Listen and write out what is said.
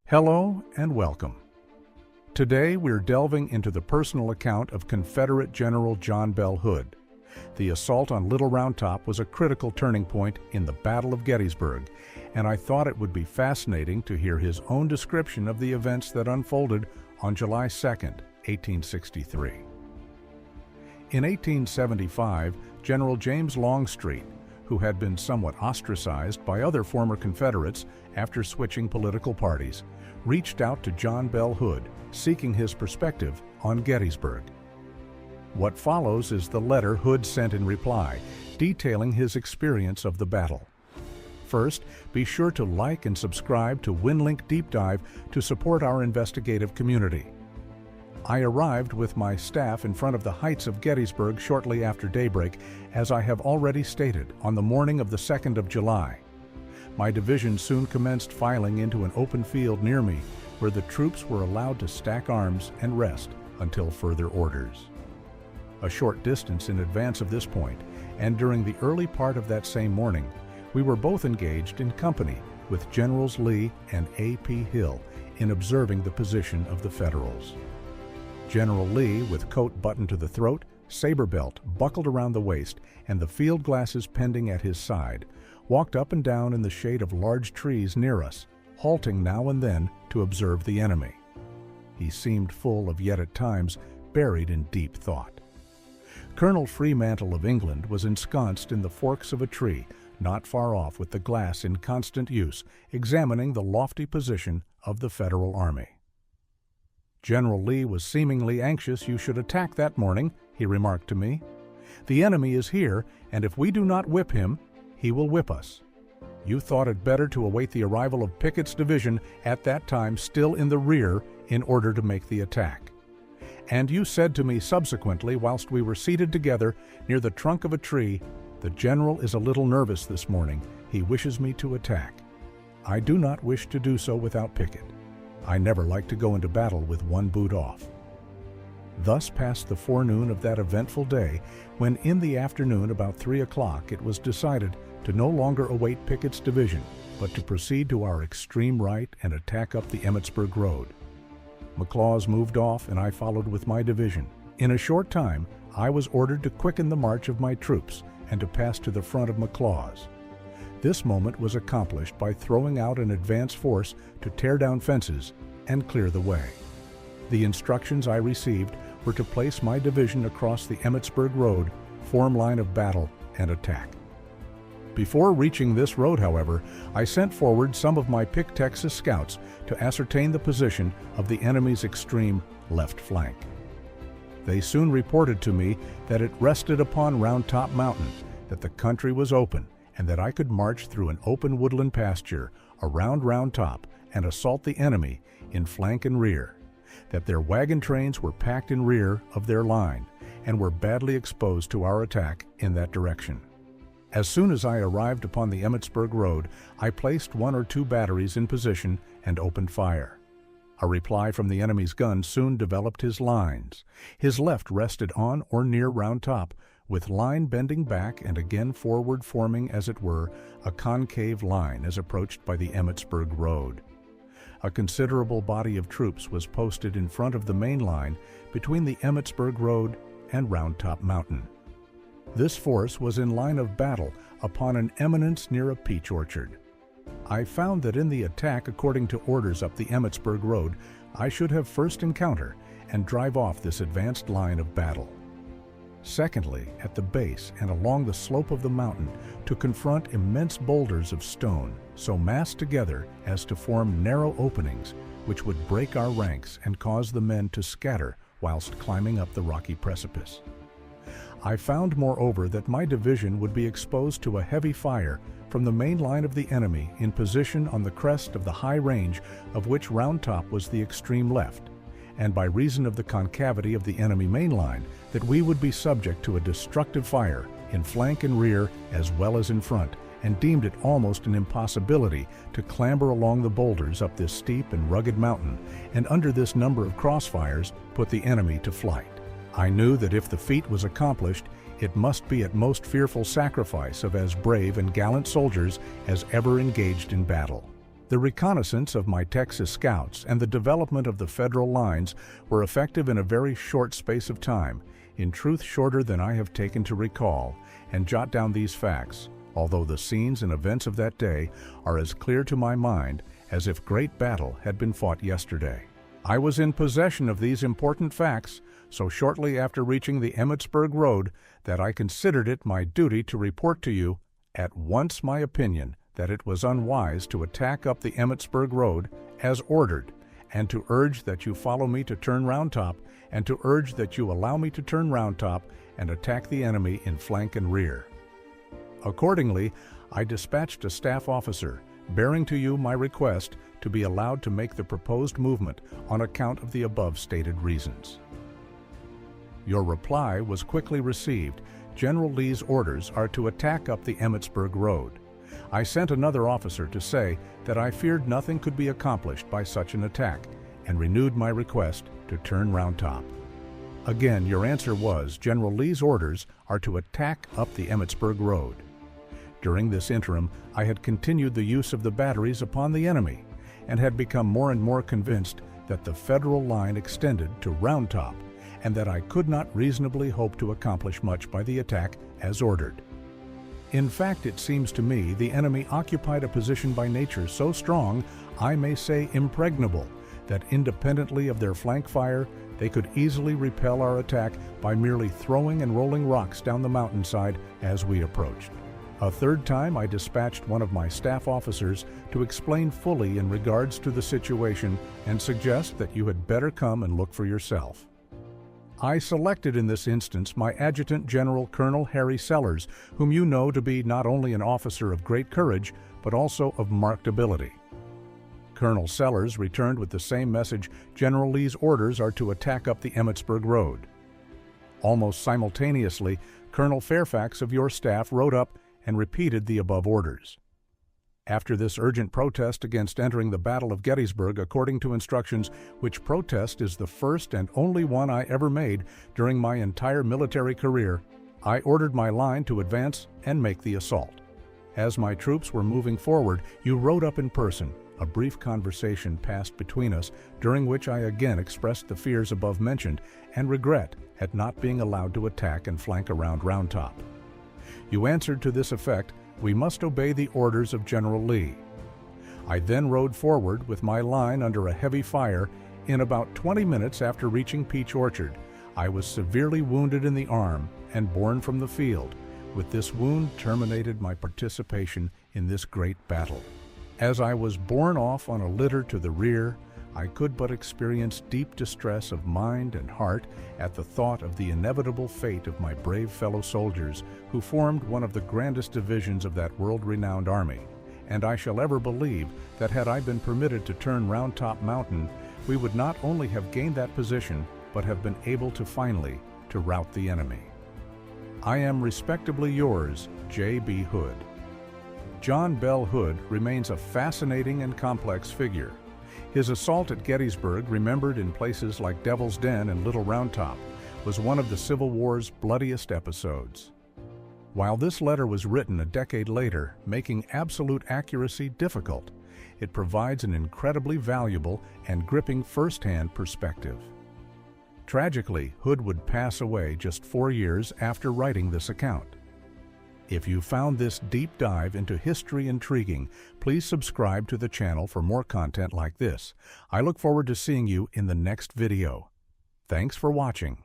Hello and welcome. Today we're delving into the personal account of Confederate General John Bell Hood. The assault on Little Round Top was a critical turning point in the Battle of Gettysburg, and I thought it would be fascinating to hear his own description of the events that unfolded on July 2, 1863. In 1875, General James Longstreet, who had been somewhat ostracized by other former Confederates after switching political parties, reached out to John Bell Hood, seeking his perspective on Gettysburg. What follows is the letter Hood sent in reply, detailing his experience of the battle. First, be sure to like and subscribe to WinLink Deep Dive to support our investigative community. I arrived with my staff in front of the heights of Gettysburg shortly after daybreak, as I have already stated, on the morning of the 2nd of July. My division soon commenced filing into an open field near me, where the troops were allowed to stack arms and rest until further orders. A short distance in advance of this point, and during the early part of that same morning, we were both engaged in company with Generals Lee and A.P. Hill in observing the position of the Federals. General Lee, with coat buttoned to the throat, saber belt buckled around the waist, and the field glasses pending at his side, walked up and down in the shade of large trees near us, halting now and then to observe the enemy. He seemed full of, yet at times, buried in deep thought. Colonel Fremantle of England was ensconced in the forks of a tree, not far off with the glass in constant use, examining the lofty position of the Federal army. General Lee was seemingly anxious you should attack that morning, he remarked to me. The enemy is here, and if we do not whip him, he will whip us. You thought it better to await the arrival of Pickett's division, at that time still in the rear, in order to make the attack. And you said to me subsequently, whilst we were seated together near the trunk of a tree, "The general is a little nervous this morning. He wishes me to attack. I do not wish to do so without Pickett. I never like to go into battle with one boot off." Thus passed the forenoon of that eventful day, when in the afternoon about 3 o'clock it was decided to no longer await Pickett's division, but to proceed to our extreme right and attack up the Emmitsburg road. McLaws moved off and I followed with my division. In a short time, I was ordered to quicken the march of my troops and to pass to the front of McLaws. This moment was accomplished by throwing out an advance force to tear down fences and clear the way. The instructions I received were to place my division across the Emmitsburg road, form line of battle, and attack. Before reaching this road, however, I sent forward some of my picked Texas scouts to ascertain the position of the enemy's extreme left flank. They soon reported to me that it rested upon Round Top Mountain, that the country was open, and that I could march through an open woodland pasture around Round Top and assault the enemy in flank and rear, that their wagon trains were packed in rear of their line and were badly exposed to our attack in that direction. As soon as I arrived upon the Emmitsburg road, I placed 1 or 2 batteries in position and opened fire. A reply from the enemy's gun soon developed his lines. His left rested on or near Round Top, with line bending back and again forward, forming, as it were, a concave line as approached by the Emmitsburg road. A considerable body of troops was posted in front of the main line between the Emmitsburg road and Round Top Mountain. This force was in line of battle upon an eminence near a peach orchard. I found that in the attack according to orders up the Emmitsburg road, I should have first encounter and drive off this advanced line of battle. Secondly, at the base and along the slope of the mountain, to confront immense boulders of stone, so massed together as to form narrow openings, which would break our ranks and cause the men to scatter whilst climbing up the rocky precipice. I found, moreover, that my division would be exposed to a heavy fire from the main line of the enemy in position on the crest of the high range of which Round Top was the extreme left, and by reason of the concavity of the enemy main line, that we would be subject to a destructive fire in flank and rear as well as in front, and deemed it almost an impossibility to clamber along the boulders up this steep and rugged mountain, and under this number of crossfires put the enemy to flight. I knew that if the feat was accomplished, it must be at most fearful sacrifice of as brave and gallant soldiers as ever engaged in battle. The reconnaissance of my Texas scouts and the development of the Federal lines were effective in a very short space of time, in truth shorter than I have taken to recall and jot down these facts, although the scenes and events of that day are as clear to my mind as if great battle had been fought yesterday. I was in possession of these important facts so shortly after reaching the Emmitsburg road that I considered it my duty to report to you at once my opinion that it was unwise to attack up the Emmitsburg road as ordered, and to urge that you follow me to turn Round Top, and to urge that you allow me to turn Round Top and attack the enemy in flank and rear. Accordingly, I dispatched a staff officer, bearing to you my request to be allowed to make the proposed movement on account of the above stated reasons. Your reply was quickly received. General Lee's orders are to attack up the Emmitsburg road. I sent another officer to say that I feared nothing could be accomplished by such an attack, and renewed my request to turn Round Top. Again, your answer was General Lee's orders are to attack up the Emmitsburg road. During this interim, I had continued the use of the batteries upon the enemy, and had become more and more convinced that the Federal line extended to Round Top, and that I could not reasonably hope to accomplish much by the attack as ordered. In fact, it seems to me the enemy occupied a position by nature so strong, I may say impregnable, that independently of their flank fire, they could easily repel our attack by merely throwing and rolling rocks down the mountainside as we approached. A third time I dispatched one of my staff officers to explain fully in regards to the situation and suggest that you had better come and look for yourself. I selected in this instance my Adjutant General Colonel Harry Sellers, whom you know to be not only an officer of great courage, but also of marked ability. Colonel Sellers returned with the same message: General Lee's orders are to attack up the Emmitsburg road. Almost simultaneously, Colonel Fairfax of your staff rode up and repeated the above orders. After this urgent protest against entering the Battle of Gettysburg according to instructions, which protest is the first and only one I ever made during my entire military career, I ordered my line to advance and make the assault. As my troops were moving forward, you rode up in person. A brief conversation passed between us, during which I again expressed the fears above mentioned and regret at not being allowed to attack and flank around Round Top. You answered to this effect: we must obey the orders of General Lee. I then rode forward with my line under a heavy fire. In about 20 minutes after reaching Peach Orchard, I was severely wounded in the arm and borne from the field. With this wound terminated my participation in this great battle. As I was borne off on a litter to the rear, I could but experience deep distress of mind and heart at the thought of the inevitable fate of my brave fellow soldiers who formed one of the grandest divisions of that world-renowned army, and I shall ever believe that had I been permitted to turn Round Top Mountain, we would not only have gained that position, but have been able to finally to rout the enemy. I am respectably yours, J.B. Hood. John Bell Hood remains a fascinating and complex figure. His assault at Gettysburg, remembered in places like Devil's Den and Little Round Top, was one of the Civil War's bloodiest episodes. While this letter was written a decade later, making absolute accuracy difficult, it provides an incredibly valuable and gripping first-hand perspective. Tragically, Hood would pass away just 4 years after writing this account. If you found this deep dive into history intriguing, please subscribe to the channel for more content like this. I look forward to seeing you in the next video. Thanks for watching.